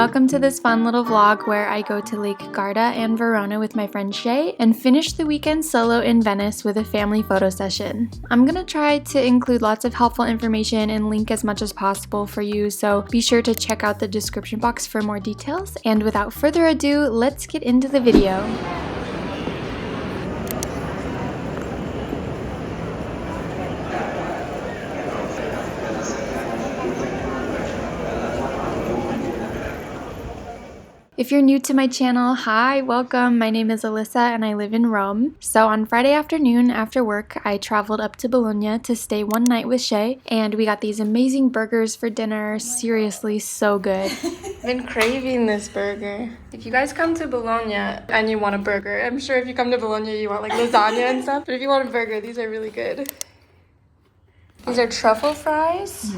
Welcome to this fun little vlog where I go to Lake Garda and Verona with my friend Shay and finish the weekend solo in Venice with a family photo session. I'm gonna try to include lots of helpful information and link as much as possible for you, so be sure to check out the description box for more details. And without further ado, let's get into the video. If you're new to my channel, hi, welcome. My name is Alyssa and I live in Rome. So on Friday afternoon after work, I traveled up to Bologna to stay one night with Shay, and we got these amazing burgers for dinner. Seriously, so good. I've been craving this burger. If you guys come to Bologna and you want a burger, I'm sure if you come to Bologna you want like lasagna and stuff, but if you want a burger, these are really good. These are truffle fries,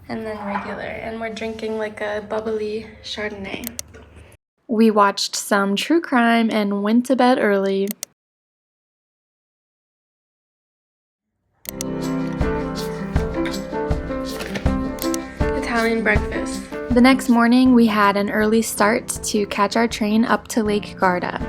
and then regular, and we're drinking like a bubbly Chardonnay. We watched some true crime and went to bed early. Italian breakfast. The next morning, we had an early start to catch our train up to Lake Garda.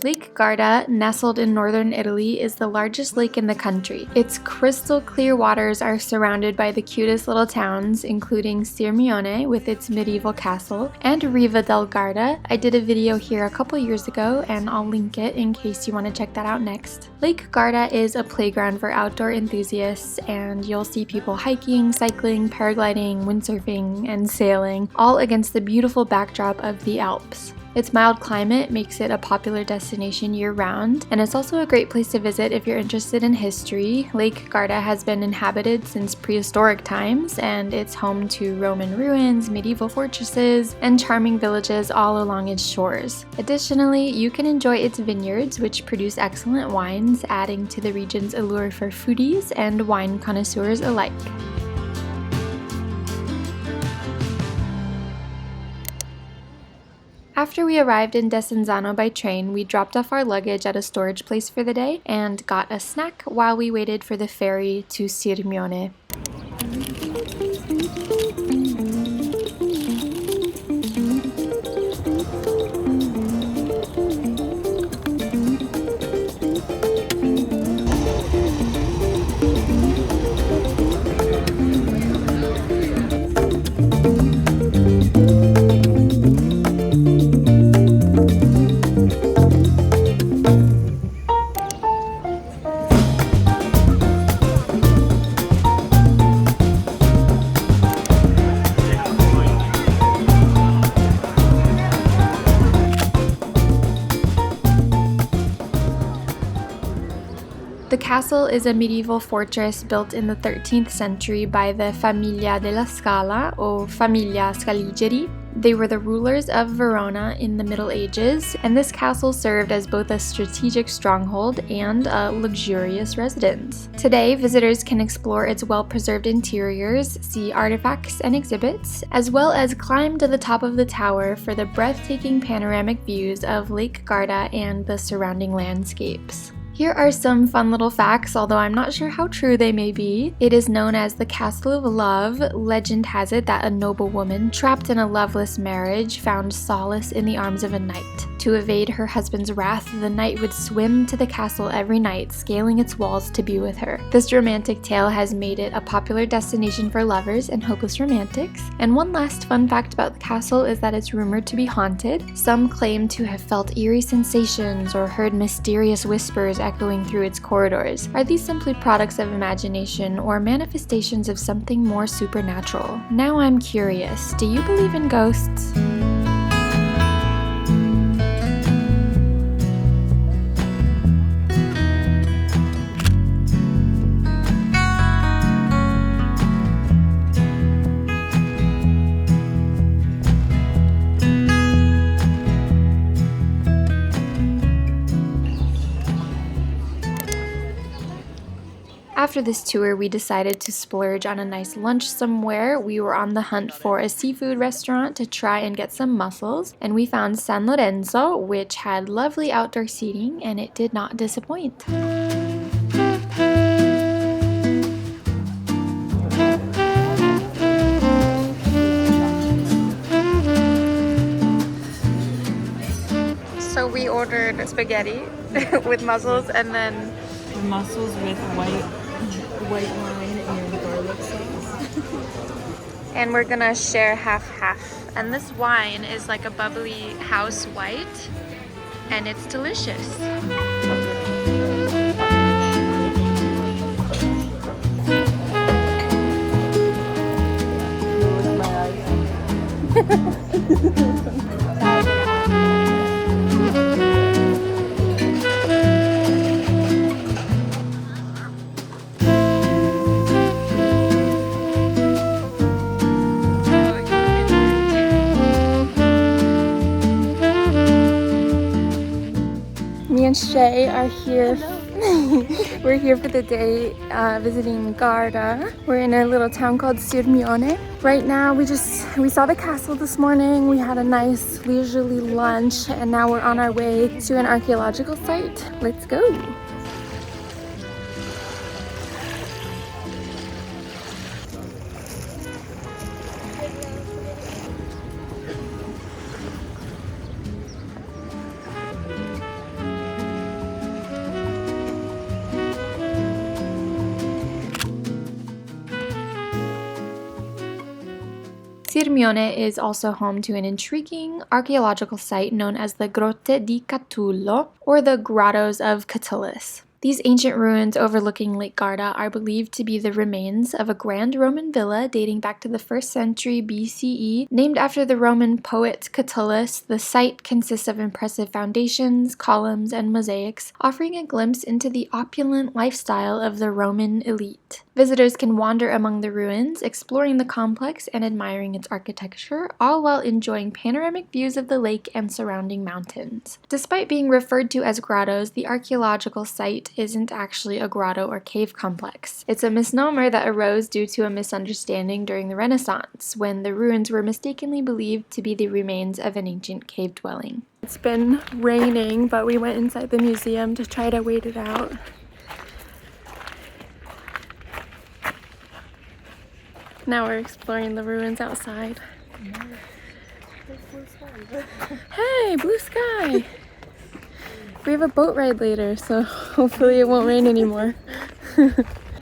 Lake Garda, nestled in northern Italy, is the largest lake in the country. Its crystal clear waters are surrounded by the cutest little towns, including Sirmione with its medieval castle, and Riva del Garda. I did a video here a couple years ago, and I'll link it in case you want to check that out next. Lake Garda is a playground for outdoor enthusiasts, and you'll see people hiking, cycling, paragliding, windsurfing, and sailing, all against the beautiful backdrop of the Alps. Its mild climate makes it a popular destination year-round, and it's also a great place to visit if you're interested in history. Lake Garda has been inhabited since prehistoric times, and it's home to Roman ruins, medieval fortresses, and charming villages all along its shores. Additionally, you can enjoy its vineyards, which produce excellent wines, adding to the region's allure for foodies and wine connoisseurs alike. After we arrived in Desenzano by train, we dropped off our luggage at a storage place for the day and got a snack while we waited for the ferry to Sirmione. The castle is a medieval fortress built in the 13th century by the Famiglia della Scala, or Famiglia Scaligeri. They were the rulers of Verona in the Middle Ages, and this castle served as both a strategic stronghold and a luxurious residence. Today, visitors can explore its well-preserved interiors, see artifacts and exhibits, as well as climb to the top of the tower for the breathtaking panoramic views of Lake Garda and the surrounding landscapes. Here are some fun little facts, although I'm not sure how true they may be. It is known as the Castle of Love. Legend has it that a noble woman trapped in a loveless marriage found solace in the arms of a knight. To evade her husband's wrath, the knight would swim to the castle every night, scaling its walls to be with her. This romantic tale has made it a popular destination for lovers and hopeless romantics. And one last fun fact about the castle is that it's rumored to be haunted. Some claim to have felt eerie sensations or heard mysterious whispers echoing through its corridors. Are these simply products of imagination or manifestations of something more supernatural? Now I'm curious, do you believe in ghosts? After this tour, we decided to splurge on a nice lunch somewhere. We were on the hunt for a seafood restaurant to try and get some mussels, and we found San Lorenzo, which had lovely outdoor seating, and it did not disappoint. So we ordered spaghetti with mussels and then mussels with white wine and garlic sauce. and we're gonna share half-half. And this wine is like a bubbly house white and it's delicious. Me and Shay are here. We're here for the day visiting Garda. We're in a little town called Sirmione. Right now we saw the castle this morning. We had a nice leisurely lunch and now we're on our way to an archaeological site. Let's go. Sirmione is also home to an intriguing archaeological site known as the Grotte di Catullo, or the Grottos of Catullus. These ancient ruins overlooking Lake Garda are believed to be the remains of a grand Roman villa dating back to the 1st century BCE. Named after the Roman poet Catullus, the site consists of impressive foundations, columns, and mosaics, offering a glimpse into the opulent lifestyle of the Roman elite. Visitors can wander among the ruins, exploring the complex and admiring its architecture, all while enjoying panoramic views of the lake and surrounding mountains. Despite being referred to as grottos, the archaeological site isn't actually a grotto or cave complex. It's a misnomer that arose due to a misunderstanding during the Renaissance, when the ruins were mistakenly believed to be the remains of an ancient cave dwelling. It's been raining, but we went inside the museum to try to wait it out. Now we're exploring the ruins outside. Hey, blue sky! We have a boat ride later, so hopefully it won't rain anymore. Do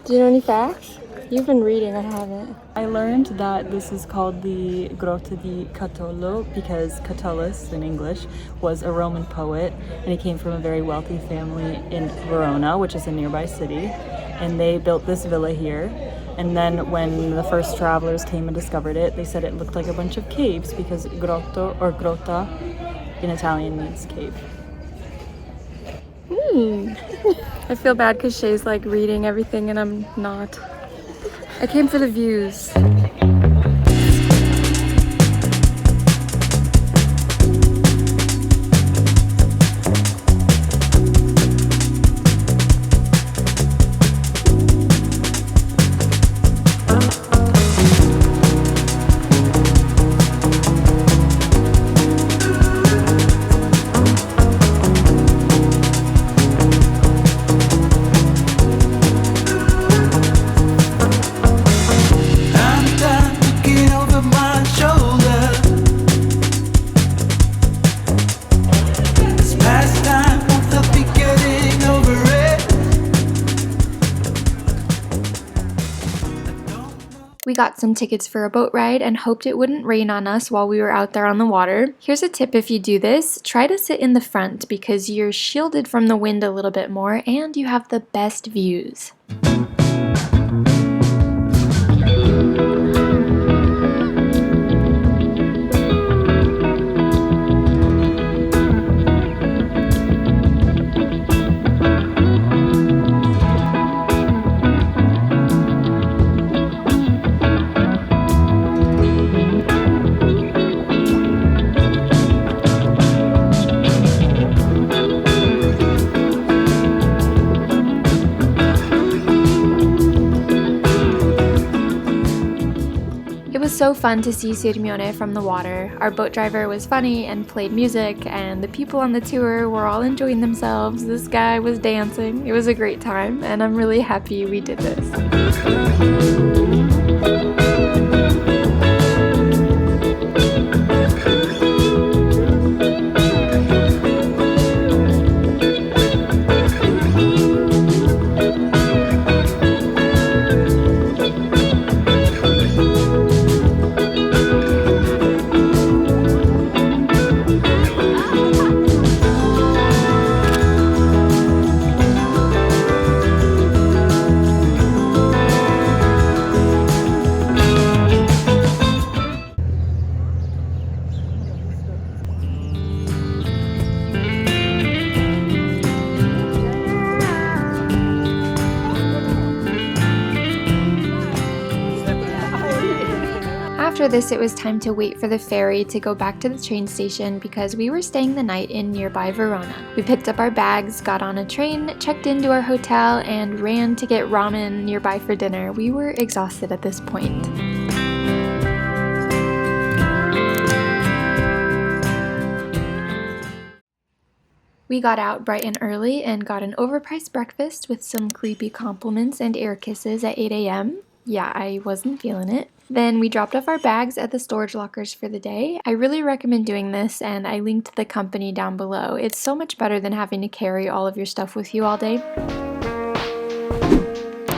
you know any facts? You've been reading, I haven't. I learned that this is called the Grotte di Catullo because Catullus, in English, was a Roman poet, and he came from a very wealthy family in Verona, which is a nearby city, and they built this villa here. And then when the first travelers came and discovered it, they said it looked like a bunch of caves because grotto or grotta in Italian means cave. I feel bad because Shay's like reading everything and I'm not. I came for the views. We got some tickets for a boat ride and hoped it wouldn't rain on us while we were out there on the water. Here's a tip if you do this, try to sit in the front because you're shielded from the wind a little bit more and you have the best views. It was so fun to see Sirmione from the water. Our boat driver was funny and played music, and the people on the tour were all enjoying themselves. This guy was dancing. It was a great time, and I'm really happy we did this. After this, it was time to wait for the ferry to go back to the train station because we were staying the night in nearby Verona. We picked up our bags, got on a train, checked into our hotel, and ran to get ramen nearby for dinner. We were exhausted at this point. We got out bright and early and got an overpriced breakfast with some creepy compliments and air kisses at 8 a.m. Yeah, I wasn't feeling it. Then we dropped off our bags at the storage lockers for the day. I really recommend doing this, and I linked the company down below. It's so much better than having to carry all of your stuff with you all day.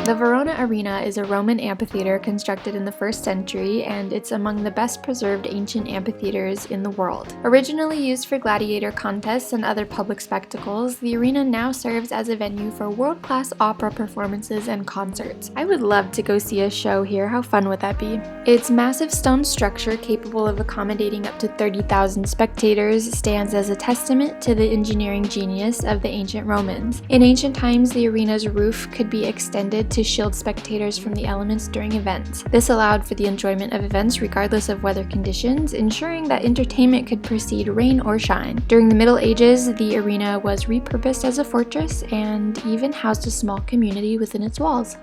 The Verona Arena is a Roman amphitheater constructed in the 1st century, and it's among the best preserved ancient amphitheaters in the world. Originally used for gladiator contests and other public spectacles, the arena now serves as a venue for world-class opera performances and concerts. I would love to go see a show here. How fun would that be? Its massive stone structure, capable of accommodating up to 30,000 spectators, stands as a testament to the engineering genius of the ancient Romans. In ancient times, the arena's roof could be extended to shield spectators from the elements during events. This allowed for the enjoyment of events regardless of weather conditions, ensuring that entertainment could proceed rain or shine. During the Middle Ages, the arena was repurposed as a fortress and even housed a small community within its walls.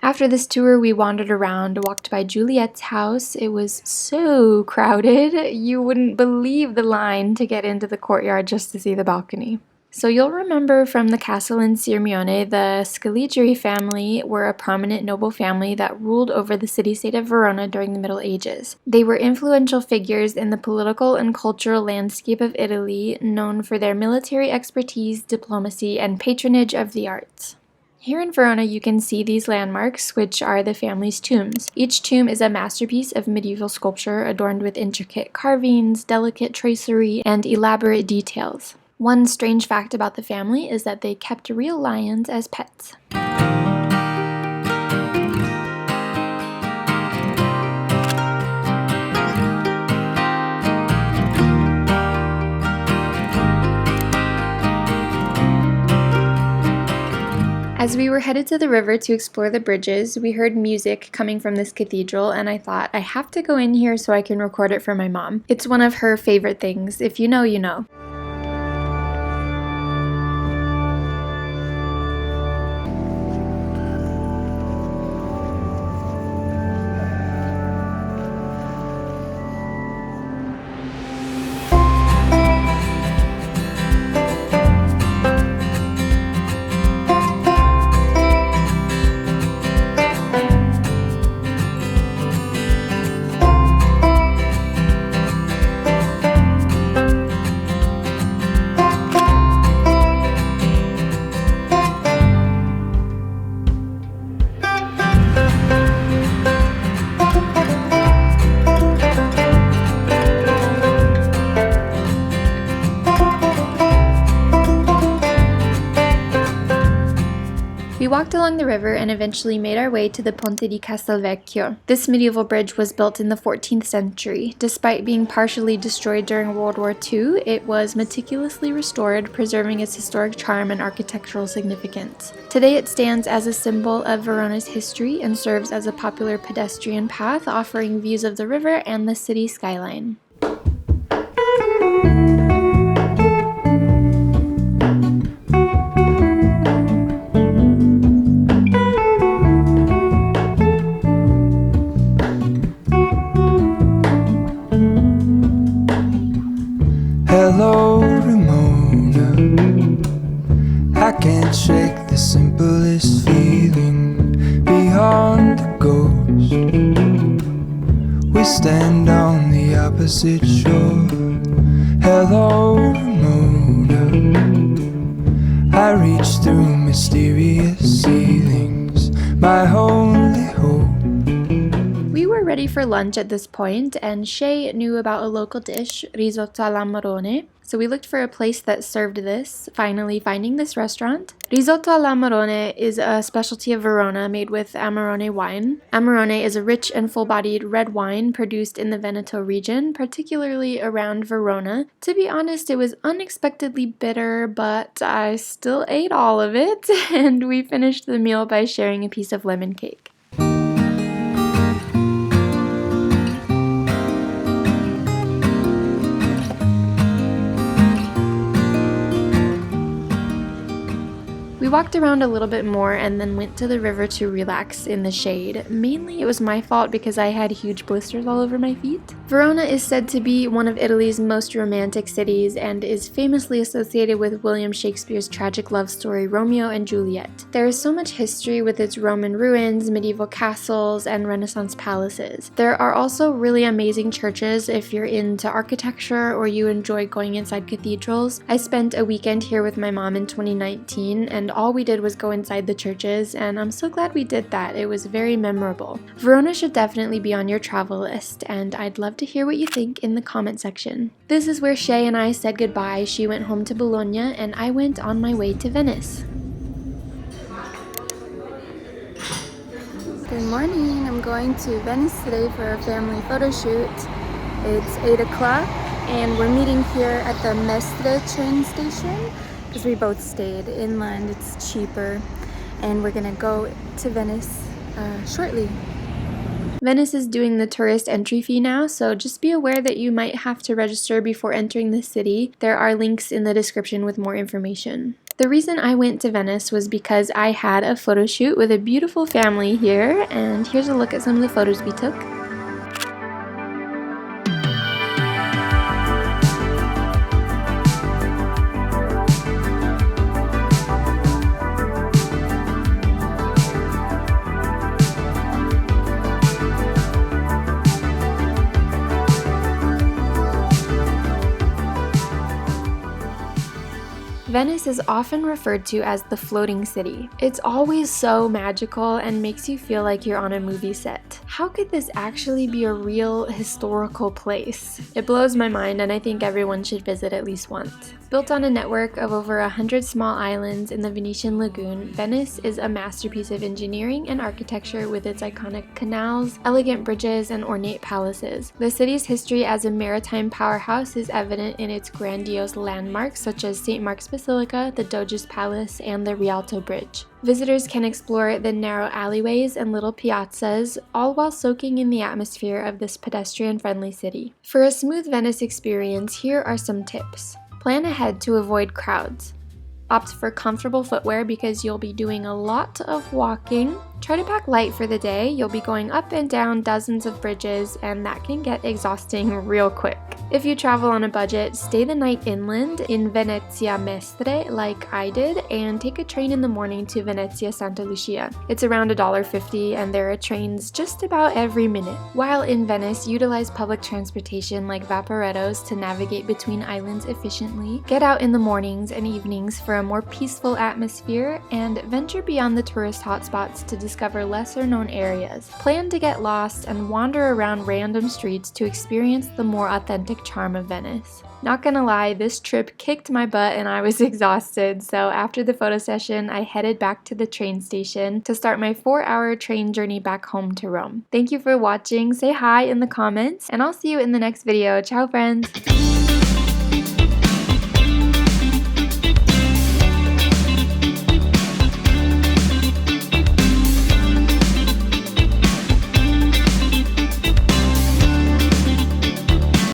After this tour, we wandered around, walked by Juliet's house. It was so crowded, you wouldn't believe the line to get into the courtyard just to see the balcony. So you'll remember from the castle in Sirmione, the Scaligeri family were a prominent noble family that ruled over the city-state of Verona during the Middle Ages. They were influential figures in the political and cultural landscape of Italy, known for their military expertise, diplomacy, and patronage of the arts. Here in Verona, you can see these landmarks, which are the family's tombs. Each tomb is a masterpiece of medieval sculpture adorned with intricate carvings, delicate tracery, and elaborate details. One strange fact about the family is that they kept real lions as pets. As we were headed to the river to explore the bridges, we heard music coming from this cathedral, and I thought, I have to go in here so I can record it for my mom. It's one of her favorite things. If you know, you know. We walked along the river and eventually made our way to the Ponte di Castelvecchio. This medieval bridge was built in the 14th century. Despite being partially destroyed during World War II, it was meticulously restored, preserving its historic charm and architectural significance. Today it stands as a symbol of Verona's history and serves as a popular pedestrian path, offering views of the river and the city skyline. Hello, Ramona. I can't shake the simplest feeling beyond the ghost. We stand on the opposite shore. Hello, Ramona. I reach through mysterious ceilings, my only hope. We were ready for lunch at this point, and Shay knew about a local dish, risotto alla marrone. So we looked for a place that served this, finally finding this restaurant. Risotto alla marrone is a specialty of Verona made with Amarone wine. Amarone is a rich and full-bodied red wine produced in the Veneto region, particularly around Verona. To be honest, it was unexpectedly bitter, but I still ate all of it, and we finished the meal by sharing a piece of lemon cake. We walked around a little bit more and then went to the river to relax in the shade. Mainly it was my fault because I had huge blisters all over my feet. Verona is said to be one of Italy's most romantic cities and is famously associated with William Shakespeare's tragic love story Romeo and Juliet. There is so much history with its Roman ruins, medieval castles, and Renaissance palaces. There are also really amazing churches if you're into architecture or you enjoy going inside cathedrals. I spent a weekend here with my mom in 2019 and all we did was go inside the churches, and I'm so glad we did that. It was very memorable. Verona should definitely be on your travel list, and I'd love to hear what you think in the comment section. This is where Shay and I said goodbye. She went home to Bologna, and I went on my way to Venice. Good morning. I'm going to Venice today for a family photo shoot. It's 8 o'clock, and we're meeting here at the Mestre train station. Because we both stayed inland, it's cheaper, and we're gonna go to Venice shortly. Venice is doing the tourist entry fee now, so just be aware that you might have to register before entering the city. There are links in the description with more information. The reason I went to Venice was because I had a photo shoot with a beautiful family here, and here's a look at some of the photos we took. Venice is often referred to as the floating city. It's always so magical and makes you feel like you're on a movie set. How could this actually be a real historical place? It blows my mind, and I think everyone should visit at least once. Built on a network of over 100 small islands in the Venetian lagoon, Venice is a masterpiece of engineering and architecture with its iconic canals, elegant bridges, and ornate palaces. The city's history as a maritime powerhouse is evident in its grandiose landmarks such as St. Mark's Basilica, the Doge's Palace, and the Rialto Bridge. Visitors can explore the narrow alleyways and little piazzas, all while soaking in the atmosphere of this pedestrian-friendly city. For a smooth Venice experience, here are some tips. Plan ahead to avoid crowds. Opt for comfortable footwear because you'll be doing a lot of walking. Try to pack light for the day. You'll be going up and down dozens of bridges, and that can get exhausting real quick. If you travel on a budget, stay the night inland in Venezia Mestre like I did, and take a train in the morning to Venezia Santa Lucia. It's around $1.50, and there are trains just about every minute. While in Venice, utilize public transportation like vaporettos to navigate between islands efficiently. Get out in the mornings and evenings for a more peaceful atmosphere, and venture beyond the tourist hotspots to discover lesser-known areas. Plan to get lost and wander around random streets to experience the more authentic charm of Venice. Not gonna lie, this trip kicked my butt and I was exhausted, so after the photo session, I headed back to the train station to start my 4-hour train journey back home to Rome. Thank you for watching, say hi in the comments, and I'll see you in the next video. Ciao friends!